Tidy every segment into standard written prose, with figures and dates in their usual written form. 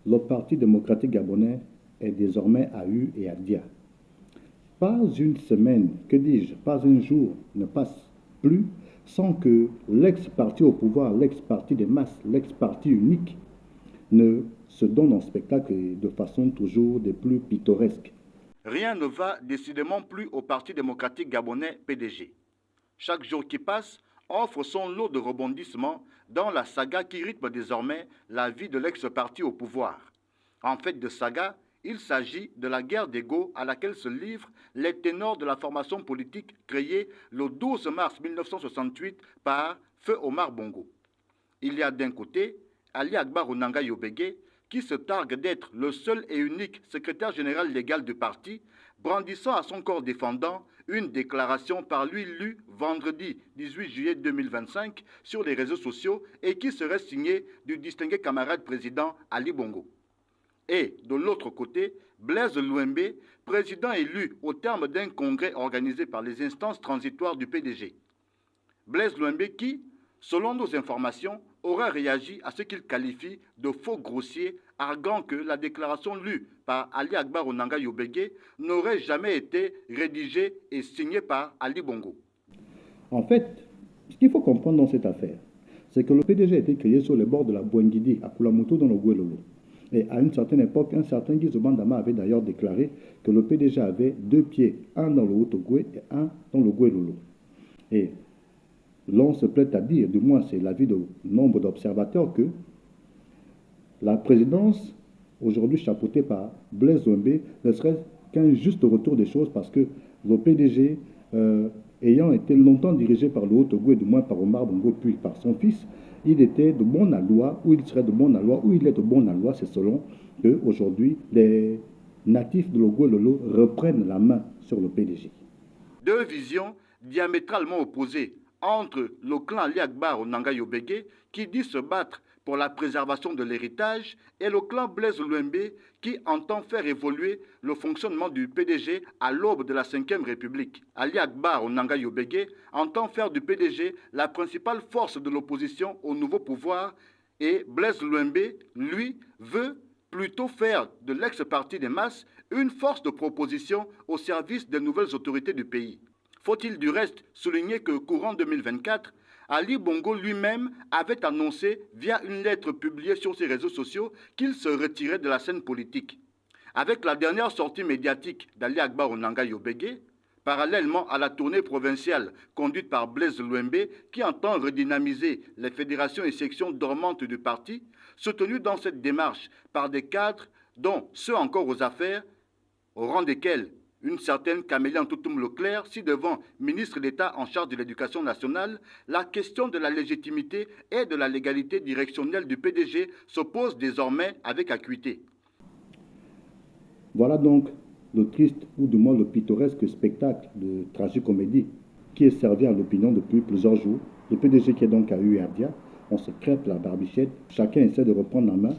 Le Parti démocratique gabonais est désormais à U et à Dia. Pas une semaine, que dis-je, pas un jour ne passe plus sans que l'ex-parti au pouvoir, l'ex-parti des masses, l'ex-parti unique ne se donne en spectacle de façon toujours des plus pittoresques. Rien ne va décidément plus au Parti démocratique gabonais PDG. Chaque jour qui passe offre son lot de rebondissements dans la saga qui rythme désormais la vie de l'ex-parti au pouvoir. En fait de saga, il s'agit de la guerre d'ego à laquelle se livrent les ténors de la formation politique créée le 12 mars 1968 par Feu Omar Bongo. Il y a d'un côté Ali Akbar Onanga Yobege, qui se targue d'être le seul et unique secrétaire général légal du parti, brandissant à son corps défendant une déclaration par lui lue vendredi 18 juillet 2025 sur les réseaux sociaux et qui serait signée du distingué camarade président Ali Bongo. Et de l'autre côté, Blaise Louembe, président élu au terme d'un congrès organisé par les instances transitoires du PDG. Blaise Louembe qui, selon nos informations, aurait réagi à ce qu'il qualifie de faux grossier, arguant que la déclaration lue par Ali Akbar Onanga Yobege n'aurait jamais été rédigée et signée par Ali Bongo. En fait, ce qu'il faut comprendre dans cette affaire, c'est que le PDG a été créé sur les bords de la Bouenguidi, à Kulamoto, dans le Gouelolo. Et à une certaine époque, un certain Guy Zobandama avait d'ailleurs déclaré que le PDG avait deux pieds, un dans le Haut-Ogoué et un dans le Gouelolo. Et l'on se plaît à dire, du moins c'est l'avis de nombre d'observateurs, que la présidence, aujourd'hui chapeautée par Blaise Louembe, ne serait qu'un juste retour des choses parce que le PDG, ayant été longtemps dirigé par le Haut-Togo et du moins par Omar Bongo puis par son fils, il était de bon aloi, ou il serait de bon aloi, ou il est de bon aloi, c'est selon qu'aujourd'hui les natifs de Logouelolo reprennent la main sur le PDG. Deux visions diamétralement opposées entre le clan Ali Akbar Onanga Yobege qui dit se battre pour la préservation de l'héritage et le clan Blaise Louembe qui entend faire évoluer le fonctionnement du PDG à l'aube de la 5e République. Ali Akbar Onanga Yobege entend faire du PDG la principale force de l'opposition au nouveau pouvoir et Blaise Louembe, lui, veut plutôt faire de l'ex-parti des masses une force de proposition au service des nouvelles autorités du pays. Faut-il du reste souligner que courant 2024, Ali Bongo lui-même avait annoncé via une lettre publiée sur ses réseaux sociaux qu'il se retirait de la scène politique. Avec la dernière sortie médiatique d'Ali Akbar Onanga Yobege, parallèlement à la tournée provinciale conduite par Blaise Louembe qui entend redynamiser les fédérations et sections dormantes du parti, soutenues dans cette démarche par des cadres dont ceux encore aux affaires, au rang desquels une certaine Camélie Ntoutoum Leclerc, ci-devant ministre d'État en charge de l'éducation nationale, la question de la légitimité et de la légalité directionnelle du PDG se pose désormais avec acuité. Voilà donc le triste ou du moins le pittoresque spectacle de tragicomédie qui est servi à l'opinion depuis plusieurs jours. Le PDG qui est donc à U et à Dia, on se crêpe la barbichette, chacun essaie de reprendre la main,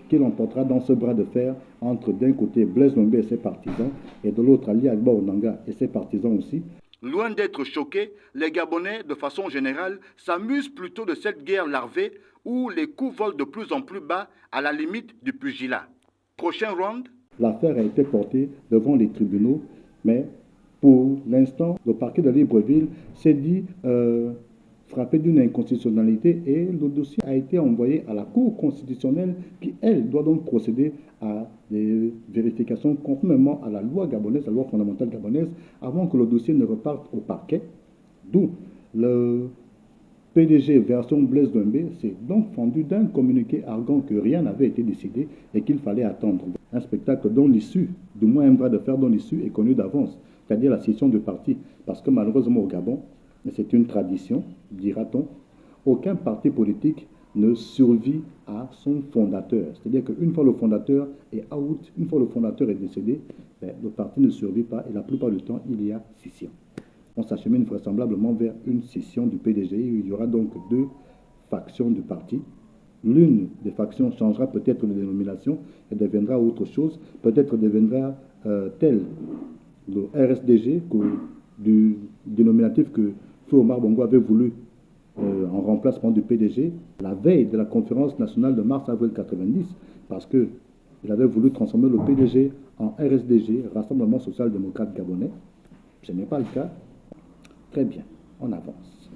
qu'il emportera dans ce bras de fer entre d'un côté Blaise Louembe et ses partisans et de l'autre Ali Akbar Onanga et ses partisans aussi. Loin d'être choqués, les Gabonais, de façon générale, s'amusent plutôt de cette guerre larvée où les coups volent de plus en plus bas à la limite du pugilat. Prochain round. L'affaire a été portée devant les tribunaux, mais pour l'instant, le parquet de Libreville s'est dit frappé d'une inconstitutionnalité et le dossier a été envoyé à la Cour constitutionnelle qui, elle, doit donc procéder à des vérifications conformément à la loi gabonaise, la loi fondamentale gabonaise, avant que le dossier ne reparte au parquet. D'où le PDG version Blaise Louembe s'est donc fendu d'un communiqué arguant que rien n'avait été décidé et qu'il fallait attendre. Un spectacle dont l'issue, du moins un bras de fer dont l'issue est connue d'avance, c'est-à-dire la scission du parti. Parce que malheureusement au Gabon, et c'est une tradition, dira-t-on, aucun parti politique ne survit à son fondateur. C'est-à-dire qu'une fois le fondateur est out, une fois le fondateur est décédé, le parti ne survit pas et la plupart du temps, il y a scission. On s'achemine vraisemblablement vers une scission du PDG. Il y aura donc deux factions du parti. L'une des factions changera peut-être de dénomination et deviendra autre chose. Peut-être deviendra tel le RSDG du dénominatif que Feu Omar Bongo avait voulu en remplacement du PDG la veille de la conférence nationale de mars-avril 90. parce qu'il avait voulu transformer le PDG en RSDG, Rassemblement Social Démocrate Gabonais. Ce n'est pas le cas. Très bien, on avance.